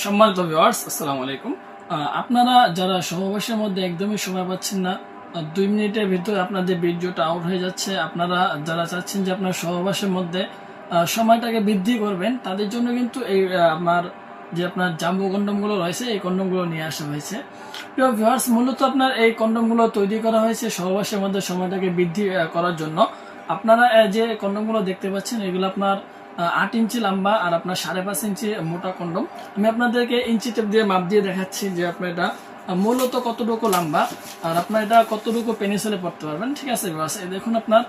সম্মানিত ভিউয়ার্স, আসসালামু আলাইকুম। আপনারা যারা সহবাসের মধ্যে একদমই সময় পাচ্ছেন না, 2 মিনিটের ভিতরে আপনাদের ভিডিওটা আউট হয়ে যাচ্ছে, আপনারা যারা চাচ্ছেন যে আপনার সহবাসের মধ্যে সময়টাকে বৃদ্ধি করবেন, তাদের জন্য কিন্তু এই আপনার জাম্বো কন্ডমগুলো রয়েছে, এই কন্ডমগুলো নিয়ে আসা হয়েছে। প্রিয় ভিউয়ার্স, মূলত আপনার এই কন্ডমগুলো তৈরি করা হয়েছে সহবাসের মধ্যে সময়টাকে বৃদ্ধি করার জন্য। আপনারা যে কন্ডমগুলো দেখতে পাচ্ছেন, এগুলো আপনার 8 ইঞ্চি লম্বা আর আপনার 5.5 ইঞ্চি মোটা কন্ডম। আমি আপনাদেরকে ইঞ্চি টেপ দিয়ে মাপ দিয়ে দেখাচ্ছি যে আপনার এটা মূলত কতটুকু লম্বা আর আপনার এটা কতটুকু পেনিসিলে পড়তে পারবেন। ঠিক আছে বাস, এই দেখুন আপনার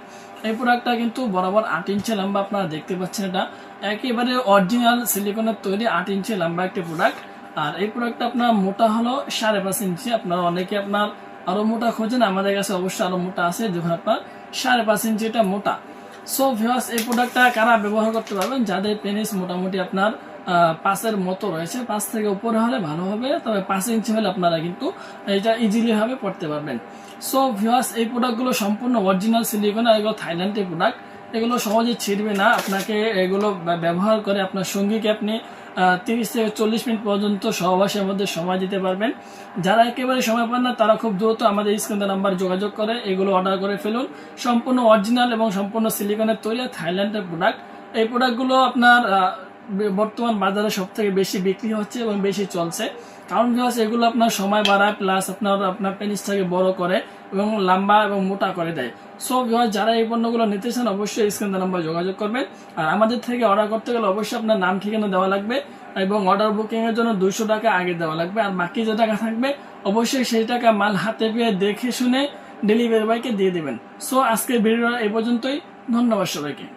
এই প্রোডাক্টটা কিন্তু বরাবর 8 ইঞ্চি লম্বা। আপনারা দেখতে পাচ্ছেন এটা একেবারে অরিজিনাল সিলিকনের তৈরি 8 ইঞ্চি লম্বা একটি প্রোডাক্ট। আর এই প্রোডাক্টটা আপনার মোটা হলো 5.5 ইঞ্চি। আপনারা অনেকে আপনার আরো মোটা খোঁজেন, আমাদের কাছে অবশ্যই আরো মোটা আছে, যখন আপনার 5.5 ইঞ্চি এটা মোটা। সো ভিউয়ার্স, এই প্রোডাক্টটা কারা ব্যবহার করতে পারবেন? যাদের পেনিস মোটামুটি আপনার 5-এর মতো রয়েছে, 5 থেকে উপরে হলে ভালো হবে, তবে 5 ইঞ্চি হলে আপনারা কিন্তু এটা ইজিলি ভাবে পড়তে পারবেন। সো ভিউয়ার্স, এই প্রোডাক্টগুলো সম্পূর্ণ অরিজিনাল সিলিকন, আর এগুলো থাইল্যান্ডের প্রোডাক্ট। এগুলো সহজে ছিঁড়বে না। আপনাকে এগুলো ব্যবহার করে আপনার সঙ্গীকে আপনি 30 থেকে 40 মিনিট পর্যন্ত সহবাসের মধ্যে সময় দিতে পারবেন। যারা একেবারে সময় পান না, তারা খুব দ্রুত আমাদের স্ক্রিনে নাম্বার যোগাযোগ করে এগুলো অর্ডার করে ফেলুন। সম্পূর্ণ অরিজিনাল এবং সম্পূর্ণ সিলিকনের তৈরি থাইল্যান্ডের প্রোডাক্ট। এই প্রোডাক্টগুলো আপনার বর্তমান বাজারে সব থেকে বেশি বিক্রি হচ্ছে এবং বেশি চলছে, কারণ এগুলো আপনার সময় বাড়ায়, প্লাস আপনার পেনিসটাকে বড় করে এবং লম্বা এবং মোটা করে দেয়। সো যারা এই পণ্যগুলো নিতে চান, অবশ্যই স্ক্রিনে নাম্বার যোগাযোগ করবেন। আর আমাদের থেকে অর্ডার করতে গেলে অবশ্যই আপনার নাম ঠিকানা দেওয়া লাগবে এবং অর্ডার বুকিং এর জন্য 200 টাকা আগে দেওয়া লাগবে। আর বাকি যে টাকা থাকবে অবশ্যই সেই টাকা মাল হাতে পেয়ে দেখে শুনে ডেলিভারি বয়কে দিয়ে দেবেন। সো আজকের ভিডিও এই পর্যন্তই। ধন্যবাদ সবাইকে।